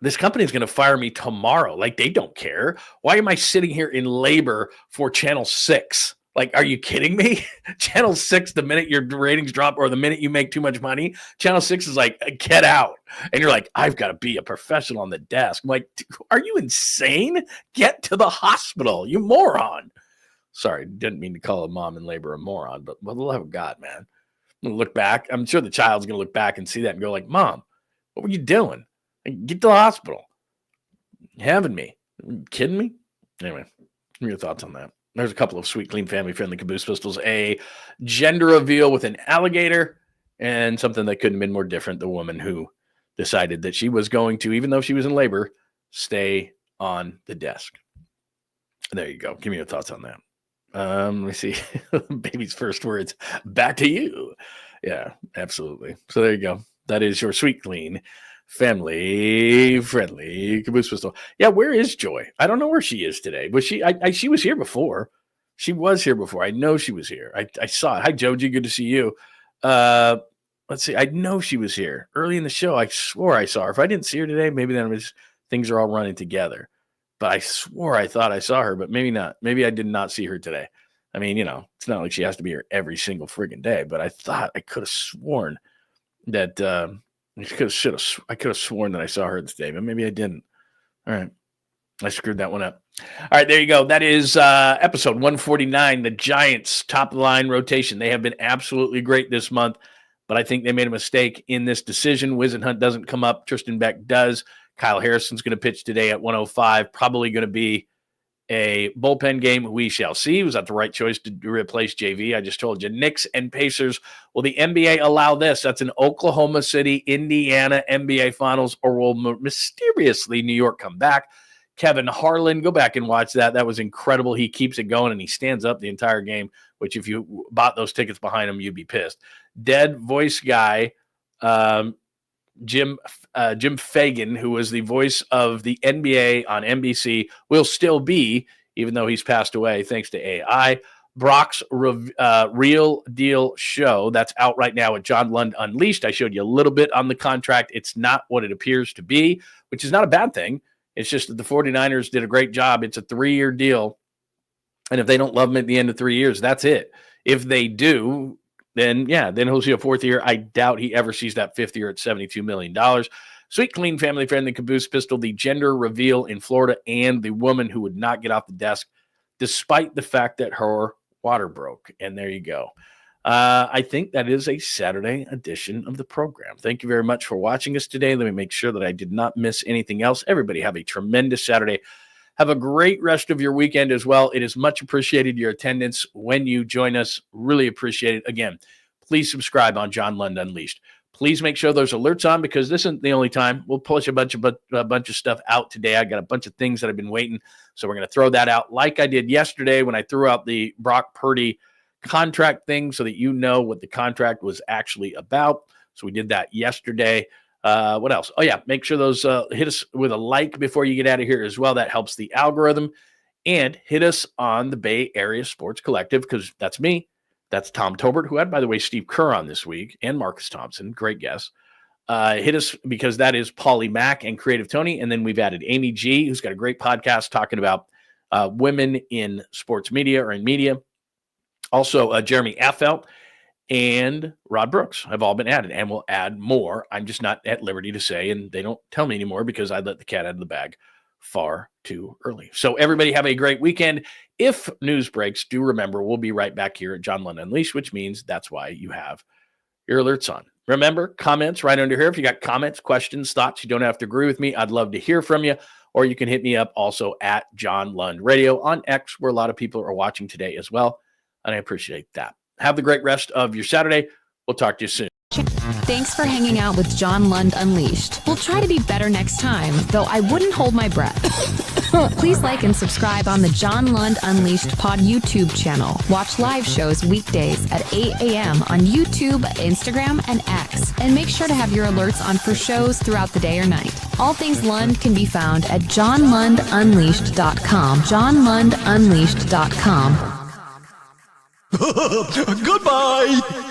this company is going to fire me tomorrow. Like, they don't care. Why am I sitting here in labor for Channel 6? Like, are you kidding me? Channel 6, the minute your ratings drop or the minute you make too much money, Channel 6 is like, get out. And you're like, I've got to be a professional on the desk. I'm like, are you insane? Get to the hospital, you moron. Sorry, didn't mean to call a mom in labor a moron, but for the love of God, man. I'm going to look back. I'm sure the child's going to look back and see that and go like, Mom, what were you doing? Get to the hospital. You having me? Are you kidding me? Anyway, what are your thoughts on that? There's a couple of sweet, clean, family-friendly caboose pistols. A gender reveal with an alligator and something that couldn't have been more different. The woman who decided that she was going to, even though she was in labor, stay on the desk. There you go. Give me your thoughts on that. Let me see. Baby's first words. Back to you. Yeah, absolutely. So there you go. That is your sweet, clean, family-friendly caboose pistol. Yeah, where is Joy? I don't know where she is today. Was she? She was here before. She was here before. I know she was here. I saw it. Hi, Joji. Good to see you. Let's see. I know she was here early in the show. I swore I saw her. If I didn't see her today, maybe then things are all running together. But I swore I thought I saw her, but maybe not. Maybe I did not see her today. I mean, it's not like she has to be here every single friggin' day. But I thought I could have sworn that. I could have sworn that I saw her today, but maybe I didn't. All right. I screwed that one up. All right, there you go. That is episode 149, the Giants top-of-the-line rotation. They have been absolutely great this month, but I think they made a mistake in this decision. Wisenhunt doesn't come up. Tristan Beck does. Kyle Harrison's going to pitch today at 105. Probably going to be a bullpen game. We shall see. Was that the right choice to replace JV? I just told you. Knicks and Pacers. Will the NBA allow this? That's an Oklahoma City, Indiana NBA Finals, or will mysteriously New York come back? Kevin Harlan, go back and watch that. That was incredible. He keeps it going, and he stands up the entire game, which if you bought those tickets behind him, you'd be pissed. Dead voice guy, Jim Fagan, who was the voice of the NBA on NBC, will still be, even though he's passed away thanks to AI. Brock's Real Deal Show, that's out right now at John Lund Unleashed. I showed you a little bit on the contract. It's not what it appears to be, which is not a bad thing. It's just that the 49ers did a great job. It's a 3-year deal, and if they don't love him at the end of 3 years, that's it. If they do, then he'll see a 4th year. I doubt he ever sees that 5th year at $72 million. Sweet, clean, family-friendly caboose pistol, the gender reveal in Florida, and the woman who would not get off the desk despite the fact that her water broke. And there you go. I think that is a Saturday edition of the program. Thank you very much for watching us today. Let me make sure that I did not miss anything else. Everybody have a tremendous Saturday. Have a great rest of your weekend as well. It is much appreciated, your attendance when you join us. Really appreciate it. Again, please subscribe on John Lund Unleashed. Please make sure there's alerts on, because this isn't the only time. We'll push a bunch of stuff out today. I got a bunch of things that I've been waiting, so we're going to throw that out like I did yesterday when I threw out the Brock Purdy contract thing, so that you know what the contract was actually about. So we did that yesterday. What else? Oh, yeah. Make sure those hit us with a like before you get out of here as well. That helps the algorithm. And hit us on the Bay Area Sports Collective, because that's me. That's Tom Tolbert, who had, by the way, Steve Kerr on this week, and Marcus Thompson. Great guess. Hit us because that is Paulie Mack and Creative Tony. And then we've added Amy G, who's got a great podcast talking about women in sports media or in media. Also, Jeremy Affelt and Rod Brooks have all been added, and we'll add more. I'm just not at liberty to say, and they don't tell me anymore because I let the cat out of the bag far too early. So everybody have a great weekend. If news breaks, do remember we'll be right back here at John Lund Unleashed, which means that's why you have your alerts on. Remember, comments right under here. If you got comments, questions, thoughts, you don't have to agree with me. I'd love to hear from you. Or you can hit me up also at John Lund Radio on X, where a lot of people are watching today as well. And I appreciate that. Have the great rest of your Saturday. We'll talk to you soon. Thanks for hanging out with John Lund Unleashed. We'll try to be better next time, though I wouldn't hold my breath. Please like and subscribe on the John Lund Unleashed Pod YouTube channel. Watch live shows weekdays at 8 a.m. on YouTube, Instagram, and X. And make sure to have your alerts on for shows throughout the day or night. All things Lund can be found at johnlundunleashed.com. johnlundunleashed.com. Goodbye!